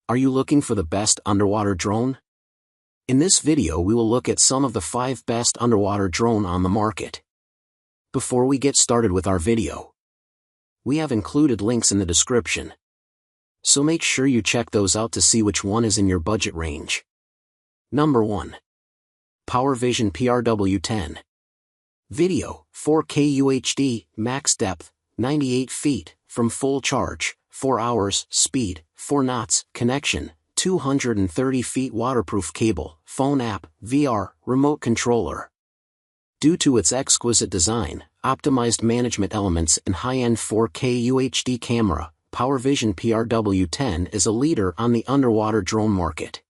Are you looking for the best underwater drone? In this video we will look at some of the 5 best underwater drone on the market. Before we get started with our video, we have included links in the description, so make sure you check those out to see which one is in your budget range. Number 1. PowerVision PRW10. Video, 4K UHD, max depth, 98 feet, from full charge, 4 hours, speed, 4 knots, connection, 230 feet waterproof cable, phone app, VR, remote controller. Due to its exquisite design, optimized management elements and high-end 4K UHD camera, PowerVision PRW10 is a leader on the underwater drone market.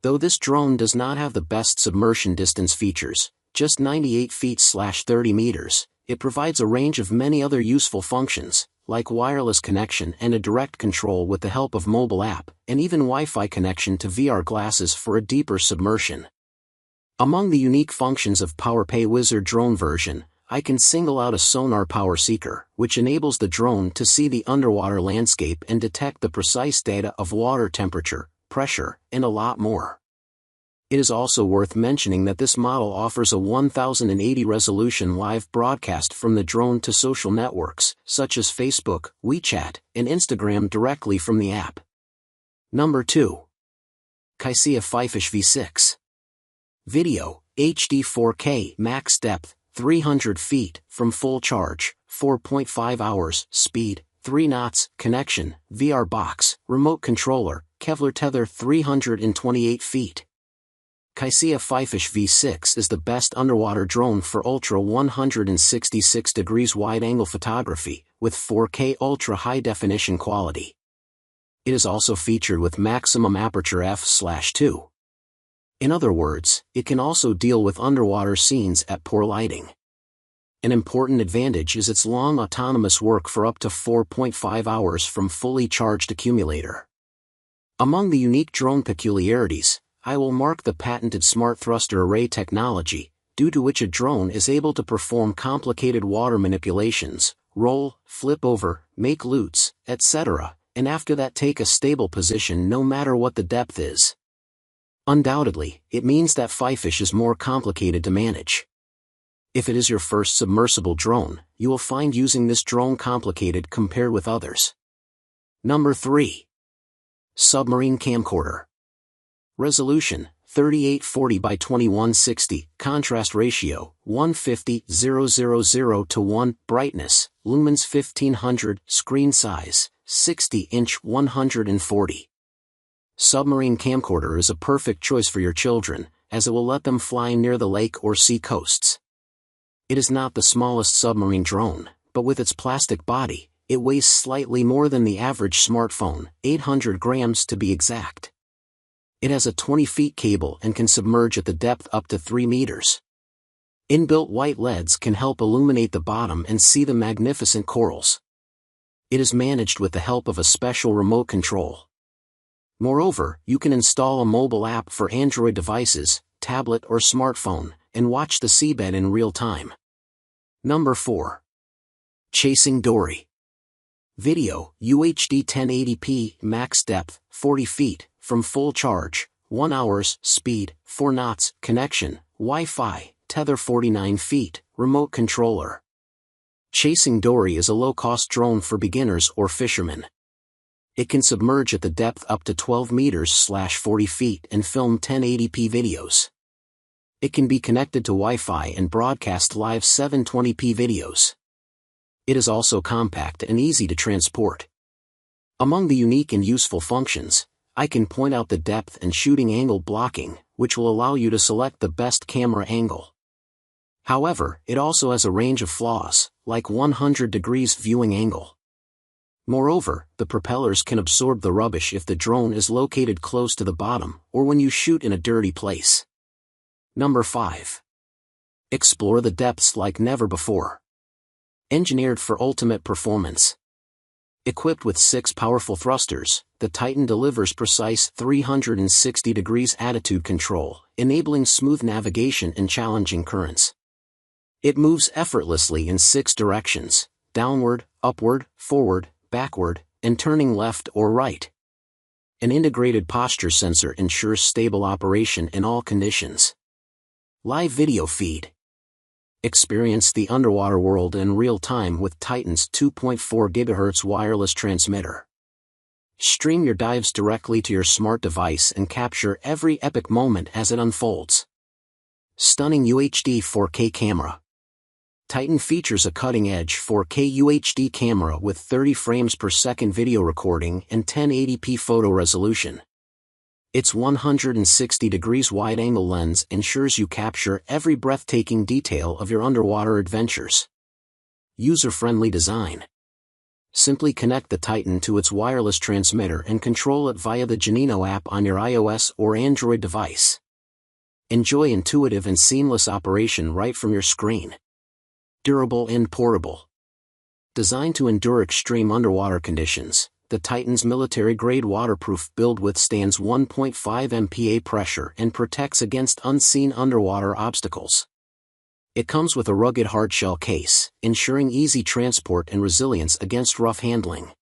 Though this drone does not have the best submersion distance features, just 98 feet/30 meters, it provides a range of many other useful functions, like wireless connection and a direct control with the help of mobile app, and even Wi-Fi connection to VR glasses for a deeper submersion. Among the unique functions of PowerVision drone version, I can single out a sonar power seeker, which enables the drone to see the underwater landscape and detect the precise data of water temperature, pressure, and a lot more. It is also worth mentioning that this model offers a 1080 resolution live broadcast from the drone to social networks, such as Facebook, WeChat, and Instagram directly from the app. Number 2. Qysea Fifish V6. Video, HD 4K, max depth, 300 feet, from full charge, 4.5 hours, speed, 3 knots, connection, VR box, remote controller, Kevlar tether 328 feet. Qysea Fifish V6 is the best underwater drone for ultra 166 degrees wide-angle photography, with 4K ultra-high-definition quality. It is also featured with maximum aperture f/2. In other words, it can also deal with underwater scenes at poor lighting. An important advantage is its long autonomous work for up to 4.5 hours from fully charged accumulator. Among the unique drone peculiarities, I will mark the patented smart thruster array technology, due to which a drone is able to perform complicated water manipulations, roll, flip over, make loops, etc., and after that take a stable position no matter what the depth is. Undoubtedly, it means that Fifish is more complicated to manage. If it is your first submersible drone, you will find using this drone complicated compared with others. Number 3. Submarine Camcorder. Resolution, 3840 by 2160, contrast ratio, 150:000:1, brightness, lumens 1500, screen size, 60-inch 140. Submarine Camcorder is a perfect choice for your children, as it will let them fly near the lake or sea coasts. It is not the smallest submarine drone, but with its plastic body, it weighs slightly more than the average smartphone, 800 grams to be exact. It has a 20-feet cable and can submerge at the depth up to 3 meters. Inbuilt white LEDs can help illuminate the bottom and see the magnificent corals. It is managed with the help of a special remote control. Moreover, you can install a mobile app for Android devices, tablet or smartphone, and watch the seabed in real time. Number 4. Chasing Dory. Video, UHD 1080p, max depth, 40 feet, from full charge, 1 hours, speed, 4 knots, connection, Wi-Fi, tether 49 feet, remote controller. Chasing Dory is a low-cost drone for beginners or fishermen. It can submerge at the depth up to 12 meters/40 feet and film 1080p videos. It can be connected to Wi-Fi and broadcast live 720p videos. It is also compact and easy to transport. Among the unique and useful functions, I can point out the depth and shooting angle blocking, which will allow you to select the best camera angle. However, it also has a range of flaws, like 100 degrees viewing angle. Moreover, the propellers can absorb the rubbish if the drone is located close to the bottom or when you shoot in a dirty place. Number 5. Explore the depths like never before. Engineered for ultimate performance. Equipped with 6 powerful thrusters, the Titan delivers precise 360 degrees attitude control, enabling smooth navigation in challenging currents. It moves effortlessly in 6 directions: downward, upward, forward, backward, and turning left or right. An integrated posture sensor ensures stable operation in all conditions. Live video feed. Experience the underwater world in real time with Titan's 2.4 GHz wireless transmitter. Stream your dives directly to your smart device and capture every epic moment as it unfolds. Stunning UHD 4K camera. Titan features a cutting-edge 4K UHD camera with 30 frames per second video recording and 1080p photo resolution. Its 160 degrees wide-angle lens ensures you capture every breathtaking detail of your underwater adventures. User-friendly design. Simply connect the Titan to its wireless transmitter and control it via the Genino app on your iOS or Android device. Enjoy intuitive and seamless operation right from your screen. Durable and portable. Designed to endure extreme underwater conditions, the Titan's military-grade waterproof build withstands 1.5 MPa pressure and protects against unseen underwater obstacles. It comes with a rugged hardshell case, ensuring easy transport and resilience against rough handling.